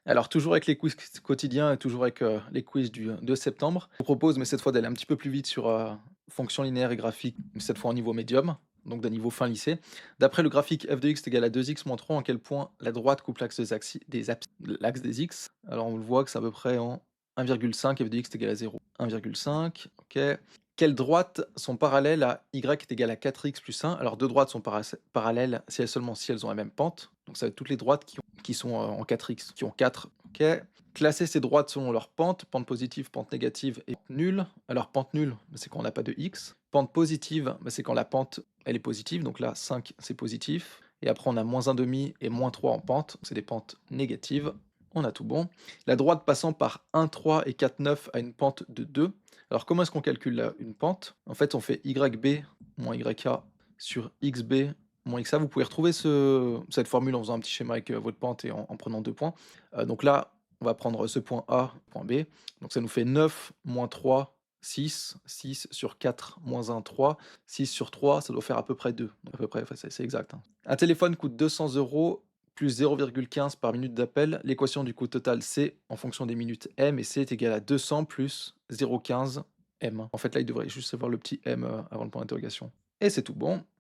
Alors toujours avec les quiz quotidiens et toujours avec, les quiz du 2 septembre. Je vous propose, mais cette fois d'aller un petit peu plus vite sur, fonctions linéaires et graphiques, mais cette fois en niveau médium, donc d'un niveau fin lycée. D'après le graphique f de x est égal à 2x moins 3, en quel point la droite coupe l'axe l'axe des x? Alors on le voit que c'est à peu près en 1,5, f de x est égal à 0. 1,5, OK. Quelles droites sont parallèles à y est égal à 4x plus 1? Alors 2 droites sont parallèles si elles seulement si elles ont la même pente, donc ça va être toutes les droites qui sont, en 4x, qui ont 4, OK. Classer ces droites selon leur pente, pente positive, pente négative et pente nulle. Alors pente nulle, bah, c'est quand on n'a pas de x. Pente positive, bah, c'est quand la pente, elle est positive, donc là 5 c'est positif et après on a -1/2 et -3 en pente, c'est des pentes négatives. On a tout bon. La droite passant par 1, 3 et 4, 9 a une pente de 2. Alors comment est-ce qu'on calcule une pente? En fait, on fait YB moins YA sur XB moins XA. Vous pouvez retrouver cette formule en faisant un petit schéma avec votre pente et en prenant 2 points. Donc là, on va prendre ce point A, point B. Donc ça nous fait 9 moins 3, 6. 6 sur 4 moins 1, 3. 6 sur 3, ça doit faire à peu près 2. Donc à peu près, enfin, c'est exact, hein. Un téléphone coûte 200 € plus 0,15 par minute d'appel. L'équation du coût total C en fonction des minutes M et C est égal à 200 plus 0,15 M. En fait, là, il devrait juste avoir le petit M avant le point d'interrogation. Et c'est tout bon.